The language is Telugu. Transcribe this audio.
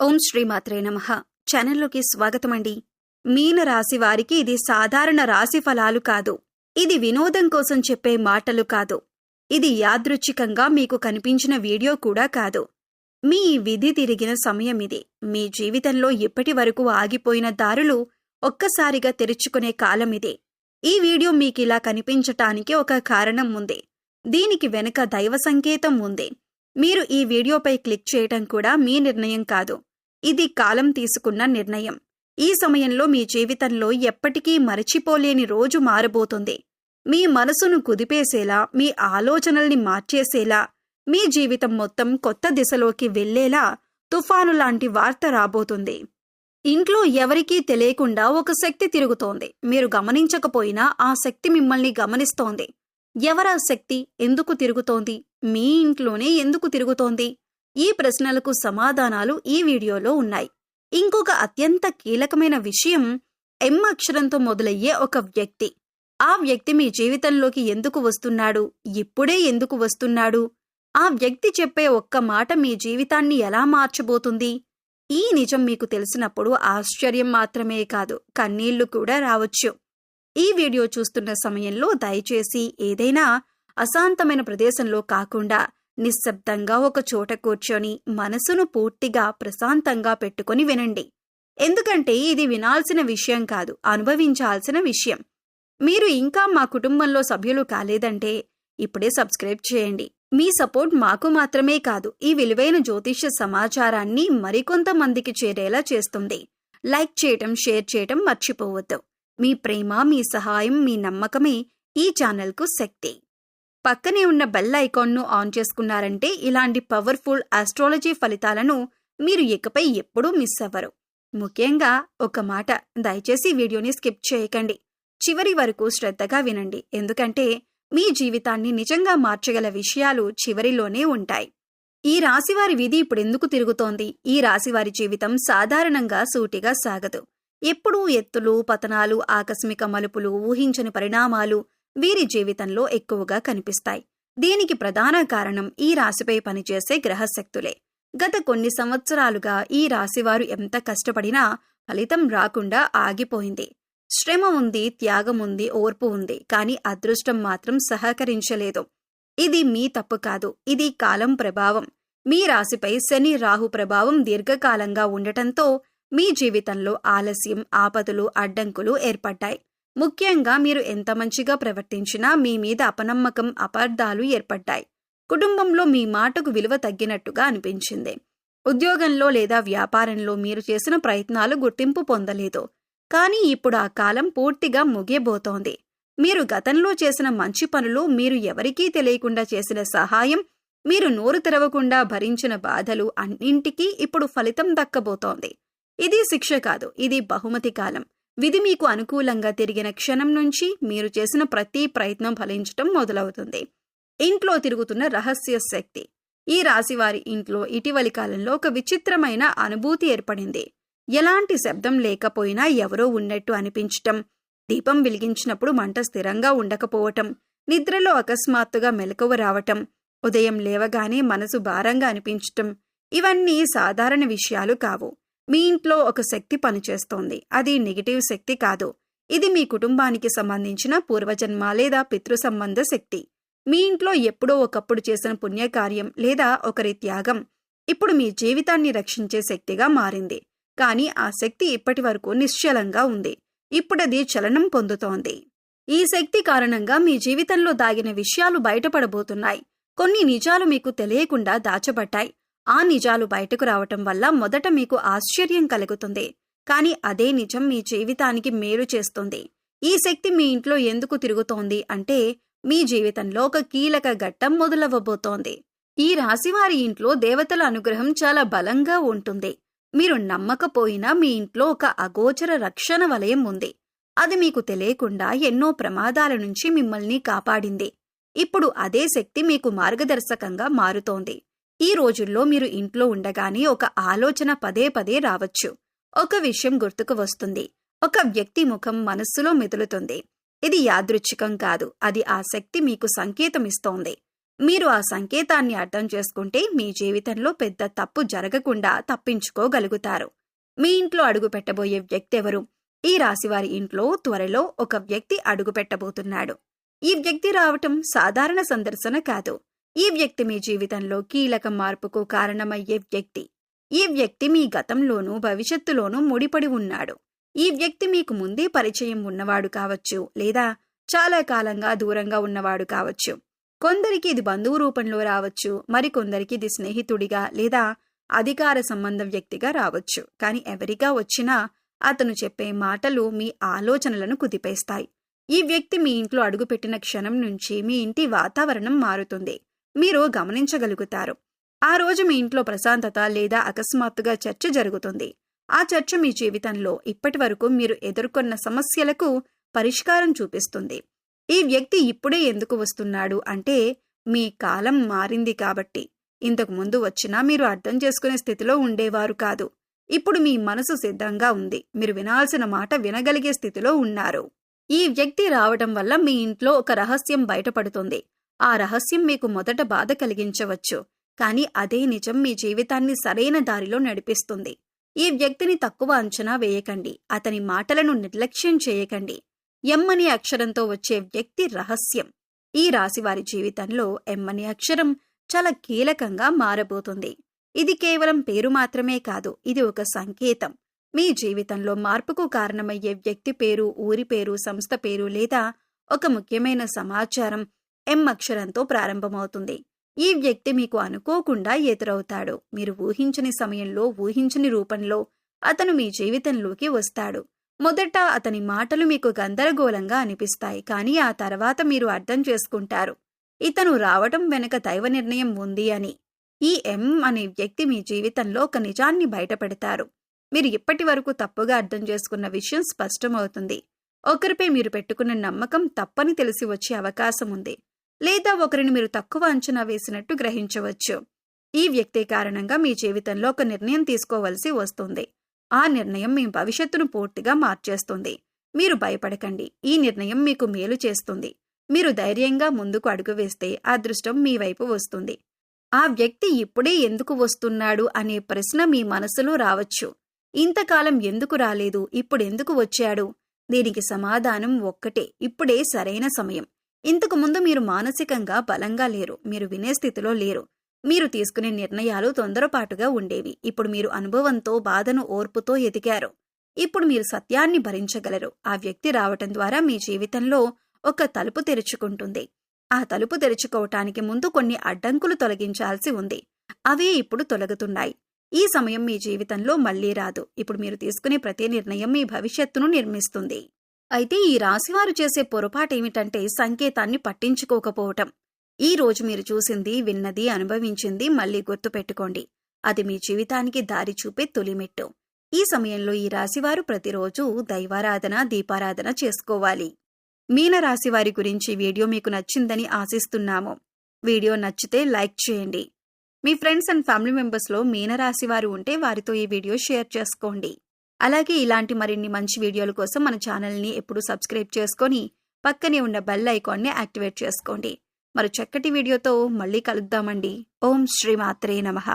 ఓం శ్రీమాత్రే నమః. ఛానల్లోకి స్వాగతమండి. మీన రాశి వారికి ఇది సాధారణ రాశి ఫలాలు కాదు. ఇది వినోదం కోసం చెప్పే మాటలు కాదు. ఇది యాదృచ్ఛికంగా మీకు కనిపించిన వీడియో కూడా కాదు. మీ విధి తిరిగిన సమయం ఇది. మీ జీవితంలో ఇప్పటి వరకు ఆగిపోయిన దారులు ఒక్కసారిగా తెరుచుకునే కాలం ఇది. ఈ వీడియో మీకిలా కనిపించటానికి ఒక కారణం ఉంది. దీనికి వెనుక దైవ సంకేతం ఉంది. మీరు ఈ వీడియోపై క్లిక్ చేయటం కూడా మీ నిర్ణయం కాదు. ఇది కాలం తీసుకున్న నిర్ణయం. ఈ సమయంలో మీ జీవితంలో ఎప్పటికీ మరచిపోలేని రోజు మారబోతుంది. మీ మనసును కుదిపేసేలా, మీ ఆలోచనల్ని మార్చేసేలా, మీ జీవితం మొత్తం కొత్త దిశలోకి వెళ్లేలా తుఫాను లాంటి వార్త రాబోతుంది. ఇంట్లో ఎవరికీ తెలియకుండా ఒక శక్తి తిరుగుతోంది. మీరు గమనించకపోయినా ఆ శక్తి మిమ్మల్ని గమనిస్తోంది. ఎవరా శక్తి? ఎందుకు తిరుగుతోంది? మీ ఇంట్లోనే ఎందుకు తిరుగుతోంది? ఈ ప్రశ్నలకు సమాధానాలు ఈ వీడియోలో ఉన్నాయి. ఇంకొక అత్యంత కీలకమైన విషయం, ఎం అక్షరంతో మొదలయ్యే ఒక వ్యక్తి. ఆ వ్యక్తి మీ జీవితంలోకి ఎందుకు వస్తున్నాడు? ఇప్పుడే ఎందుకు వస్తున్నాడు? ఆ వ్యక్తి చెప్పే ఒక్క మాట మీ జీవితాన్ని ఎలా మార్చబోతుంది? ఈ నిజం మీకు తెలిసినప్పుడు ఆశ్చర్యం మాత్రమే కాదు, కన్నీళ్లు కూడా రావచ్చు. ఈ వీడియో చూస్తున్న సమయంలో దయచేసి ఏదైనా అశాంతమైన ప్రదేశంలో కాకుండా నిశ్శబ్దంగా ఒక చోట కూర్చొని మనసును పూర్తిగా ప్రశాంతంగా పెట్టుకుని వినండి. ఎందుకంటే ఇది వినాల్సిన విషయం కాదు, అనుభవించాల్సిన విషయం. మీరు ఇంకా మా కుటుంబంలో సభ్యులు కాలేదంటే ఇప్పుడే సబ్స్క్రైబ్ చేయండి. మీ సపోర్ట్ మాకు మాత్రమే కాదు, ఈ విలువైన జ్యోతిష్య సమాచారాన్ని మరికొంతమందికి చేరేలా చేస్తుంది. లైక్ చేయటం, షేర్ చేయటం మర్చిపోవద్దు. మీ ప్రేమ, మీ సహాయం, మీ నమ్మకమే ఈ ఛానల్కు శక్తి. పక్కనే ఉన్న బెల్ ఐకాన్ను ఆన్ చేసుకున్నారంటే ఇలాంటి పవర్ఫుల్ ఆస్ట్రాలజీ ఫలితాలను మీరు ఇకపై ఎప్పుడూ మిస్ అవ్వరు. ముఖ్యంగా ఒక మాట, దయచేసి వీడియోని స్కిప్ చేయకండి. చివరి వరకు శ్రద్ధగా వినండి. ఎందుకంటే మీ జీవితాన్ని నిజంగా మార్చగల విషయాలు చివరిలోనే ఉంటాయి. ఈ రాశివారి విధి ఇప్పుడెందుకు తిరుగుతోంది? ఈ రాశివారి జీవితం సాధారణంగా సూటిగా సాగదు. ఎప్పుడూ ఎత్తులు, పతనాలు, ఆకస్మిక మలుపులు, ఊహించని పరిణామాలు వీరి జీవితంలో ఎక్కువగా కనిపిస్తాయి. దీనికి ప్రధాన కారణం ఈ రాశిపై పనిచేసే గ్రహశక్తులే. గత కొన్ని సంవత్సరాలుగా ఈ రాశివారు ఎంత కష్టపడినా ఫలితం రాకుండా ఆగిపోయింది. శ్రమ ఉంది, త్యాగం ఉంది, ఓర్పు ఉంది, కానీ అదృష్టం మాత్రం సహకరించలేదు. ఇది మీ తప్పు కాదు, ఇది కాలం ప్రభావం. మీ రాశిపై శని, రాహు ప్రభావం దీర్ఘకాలంగా ఉండటంతో మీ జీవితంలో ఆలస్యం, ఆపదలు, అడ్డంకులు ఏర్పడ్డాయి. ముఖ్యంగా మీరు ఎంత మంచిగా ప్రవర్తించినా మీ మీద అపనమ్మకం, అపార్థాలు ఏర్పడ్డాయి. కుటుంబంలో మీ మాటకు విలువ తగ్గినట్టుగా అనిపించింది. ఉద్యోగంలో లేదా వ్యాపారంలో మీరు చేసిన ప్రయత్నాలు గుర్తింపు పొందలేదు. కానీ ఇప్పుడు ఆ కాలం పూర్తిగా ముగియబోతోంది. మీరు గతంలో చేసిన మంచి పనులు, మీరు ఎవరికీ తెలియకుండా చేసిన సహాయం, మీరు నోరు తెరవకుండా భరించిన బాధలు అన్నింటికీ ఇప్పుడు ఫలితం దక్కబోతోంది. ఇది శిక్ష కాదు, ఇది బహుమతి కాలం. విధి మీకు అనుకూలంగా తిరిగిన క్షణం నుంచి మీరు చేసిన ప్రతి ప్రయత్నం ఫలించటం మొదలవుతుంది. ఇంట్లో తిరుగుతున్న రహస్య శక్తి. ఈ రాశివారి ఇంట్లో ఇటీవలి కాలంలో ఒక విచిత్రమైన అనుభూతి ఏర్పడింది. ఎలాంటి శబ్దం లేకపోయినా ఎవరో ఉన్నట్టు అనిపించటం, దీపం వెలిగించినప్పుడు మంట స్థిరంగా ఉండకపోవటం, నిద్రలో అకస్మాత్తుగా మెలకువ రావటం, ఉదయం లేవగానే మనసు భారంగా అనిపించటం, ఇవన్నీ సాధారణ విషయాలు కావు. మీ ఇంట్లో ఒక శక్తి పనిచేస్తోంది. అది నెగిటివ్ శక్తి కాదు. ఇది మీ కుటుంబానికి సంబంధించిన పూర్వజన్మ లేదా పితృ సంబంధ శక్తి. మీ ఇంట్లో ఎప్పుడో ఒకప్పుడు చేసిన పుణ్యకార్యం లేదా ఒకరి త్యాగం ఇప్పుడు మీ జీవితాన్ని రక్షించే శక్తిగా మారింది. కానీ ఆ శక్తి ఇప్పటి వరకు నిశ్చలంగా ఉంది. ఇప్పుడది చలనం పొందుతోంది. ఈ శక్తి కారణంగా మీ జీవితంలో దాగిన విషయాలు బయటపడబోతున్నాయి. కొన్ని నిజాలు మీకు తెలియకుండా దాచబడ్డాయి. ఆ నిజాలు బయటకు రావటం వల్ల మొదట మీకు ఆశ్చర్యం కలుగుతుంది. కానీ అదే నిజం మీ జీవితానికి మేలు చేస్తుంది. ఈ శక్తి మీ ఇంట్లో ఎందుకు తిరుగుతోంది అంటే మీ జీవితంలో ఒక కీలక ఘట్టం మొదలవ్వబోతోంది. ఈ రాశివారి ఇంట్లో దేవతల అనుగ్రహం చాలా బలంగా ఉంటుంది. మీరు నమ్మకపోయినా మీ ఇంట్లో ఒక అగోచర రక్షణ వలయం ఉంది. అది మీకు తెలియకుండా ఎన్నో ప్రమాదాల నుంచి మిమ్మల్ని కాపాడింది. ఇప్పుడు అదే శక్తి మీకు మార్గదర్శకంగా మారుతోంది. ఈ రోజుల్లో మీరు ఇంట్లో ఉండగానే ఒక ఆలోచన పదే పదే రావచ్చు. ఒక విషయం గుర్తుకు వస్తుంది. ఒక వ్యక్తి ముఖం మనస్సులో మెదులుతుంది. ఇది యాదృచ్ఛికం కాదు, అది ఆ శక్తి మీకు సంకేతం ఇస్తోంది. మీరు ఆ సంకేతాన్ని అర్థం చేసుకుంటే మీ జీవితంలో పెద్ద తప్పు జరగకుండా తప్పించుకోగలుగుతారు. మీ ఇంట్లో అడుగు పెట్టబోయే వ్యక్తి ఎవరు? ఈ రాశివారి ఇంట్లో త్వరలో ఒక వ్యక్తి అడుగు పెట్టబోతున్నాడు. ఈ వ్యక్తి రావటం సాధారణ సందర్శన కాదు. ఈ వ్యక్తి మీ జీవితంలో కీలక మార్పుకు కారణమయ్యే వ్యక్తి. ఈ వ్యక్తి మీ గతంలోనూ భవిష్యత్తులోనూ ముడిపడి ఉన్నాడు. ఈ వ్యక్తి మీకు ముందే పరిచయం ఉన్నవాడు కావచ్చు, లేదా చాలా కాలంగా దూరంగా ఉన్నవాడు కావచ్చు. కొందరికి ఇది బంధువు రూపంలో రావచ్చు, మరికొందరికి ఇది స్నేహితుడిగా లేదా అధికార సంబంధ వ్యక్తిగా రావచ్చు. కానీ ఎవరిగా వచ్చినా అతను చెప్పే మాటలు మీ ఆలోచనలను కుదిపేస్తాయి. ఈ వ్యక్తి మీ ఇంట్లో అడుగుపెట్టిన క్షణం నుంచి మీ ఇంటి వాతావరణం మారుతుంది. మీరు గమనించగలుగుతారు. ఆ రోజు మీ ఇంట్లో ప్రశాంతత లేదా అకస్మాత్తుగా చర్చ జరుగుతుంది. ఆ చర్చ మీ జీవితంలో ఇప్పటి వరకు మీరు ఎదుర్కొన్న సమస్యలకు పరిష్కారం చూపిస్తుంది. ఈ వ్యక్తి ఇప్పుడే ఎందుకు వస్తున్నాడు అంటే మీ కాలం మారింది కాబట్టి. ఇంతకు ముందు వచ్చినా మీరు అర్థం చేసుకునే స్థితిలో ఉండేవారు కాదు. ఇప్పుడు మీ మనసు సిద్ధంగా ఉంది. మీరు వినాల్సిన మాట వినగలిగే స్థితిలో ఉన్నారు. ఈ వ్యక్తి రావడం వల్ల మీ ఇంట్లో ఒక రహస్యం బయటపడుతుంది. ఆ రహస్యం మీకు మొదట బాధ కలిగించవచ్చు, కానీ అదే నిజం మీ జీవితాన్ని సరైన దారిలో నడిపిస్తుంది. ఈ వ్యక్తిని తక్కువ అంచనా వేయకండి. అతని మాటలను నిర్లక్ష్యం చేయకండి. ఎం అనే అక్షరంతో వచ్చే వ్యక్తి రహస్యం. ఈ రాశివారి జీవితంలో ఎం అనే అక్షరం చాలా కీలకంగా మారబోతుంది. ఇది కేవలం పేరు మాత్రమే కాదు, ఇది ఒక సంకేతం. మీ జీవితంలో మార్పుకు కారణమయ్యే వ్యక్తి పేరు, ఊరి పేరు, సంస్థ పేరు లేదా ఒక ముఖ్యమైన సమాచారం ఎం అక్షరంతో ప్రారంభమవుతుంది. ఈ వ్యక్తి మీకు అనుకోకుండా ఎదురవుతాడు. మీరు ఊహించని సమయంలో, ఊహించని రూపంలో అతను మీ జీవితంలోకి వస్తాడు. మొదట అతని మాటలు మీకు గందరగోళంగా అనిపిస్తాయి, కానీ ఆ తర్వాత మీరు అర్థం చేసుకుంటారు ఇతను రావటం వెనుక దైవ నిర్ణయం ఉంది అని. ఈ ఎం అనే వ్యక్తి మీ జీవితంలో ఒక నిజాన్ని బయటపెడతారు. మీరు ఇప్పటి వరకు తప్పుగా అర్థం చేసుకున్న విషయం స్పష్టమవుతుంది. ఒకరిపై మీరు పెట్టుకున్న నమ్మకం తప్పని తెలిసి వచ్చే అవకాశం ఉంది, లేదా ఒకరిని మీరు తక్కువ అంచనా వేసినట్టు గ్రహించవచ్చు. ఈ వ్యక్తి కారణంగా మీ జీవితంలో ఒక నిర్ణయం తీసుకోవలసి వస్తుంది. ఆ నిర్ణయం మీ భవిష్యత్తును పూర్తిగా మార్చేస్తుంది. మీరు భయపడకండి. ఈ నిర్ణయం మీకు మేలు చేస్తుంది. మీరు ధైర్యంగా ముందుకు అడుగు వేస్తే అదృష్టం మీ వైపు వస్తుంది. ఆ వ్యక్తి ఇప్పుడే ఎందుకు వస్తున్నాడు అనే ప్రశ్న మీ మనసులో రావచ్చు. ఇంతకాలం ఎందుకు రాలేదు, ఇప్పుడెందుకు వచ్చాడు? దీనికి సమాధానం ఒక్కటే, ఇప్పుడే సరైన సమయం. ఇంతకు ముందు మీరు మానసికంగా బలంగా లేరు. మీరు వినే స్థితిలో లేరు. మీరు తీసుకునే నిర్ణయాలు తొందరపాటుగా ఉండేవి. ఇప్పుడు మీరు అనుభవంతో, బాధను ఓర్పుతో ఎదిగారు. ఇప్పుడు మీరు సత్యాన్ని భరించగలరు. ఆ వ్యక్తి రావటం ద్వారా మీ జీవితంలో ఒక తలుపు తెరుచుకుంటుంది. ఆ తలుపు తెరుచుకోవటానికి ముందు కొన్ని అడ్డంకులు తొలగించాల్సి ఉంది. అవే ఇప్పుడు తొలగుతున్నాయి. ఈ సమయం మీ జీవితంలో మళ్లీ రాదు. ఇప్పుడు మీరు తీసుకునే ప్రతి నిర్ణయం మీ భవిష్యత్తును నిర్మిస్తుంది. అయితే ఈ రాశివారు చేసే పొరపాటేమిటంటే సంకేతాన్ని పట్టించుకోకపోవటం. ఈ రోజు మీరు చూసింది, విన్నది, అనుభవించింది మళ్లీ గుర్తుపెట్టుకోండి. అది మీ జీవితానికి దారి చూపే తొలిమెట్టు. ఈ సమయంలో ఈ రాశివారు ప్రతిరోజు దైవారాధన, దీపారాధన చేసుకోవాలి. మీనరాశివారి గురించి వీడియో మీకు నచ్చిందని ఆశిస్తున్నాము. వీడియో నచ్చితే లైక్ చేయండి. మీ ఫ్రెండ్స్ అండ్ ఫ్యామిలీ మెంబర్స్లో మీనరాశివారు ఉంటే వారితో ఈ వీడియో షేర్ చేసుకోండి. అలాగే ఇలాంటి మరిన్ని మంచి వీడియోల కోసం మన ఛానల్ని ఎప్పుడూ సబ్స్క్రైబ్ చేసుకొని పక్కనే ఉన్న బెల్ ఐకాన్ని యాక్టివేట్ చేసుకోండి. మరో చక్కటి వీడియోతో మళ్ళీ కలుద్దామండి. ఓం శ్రీ మాత్రే నమః.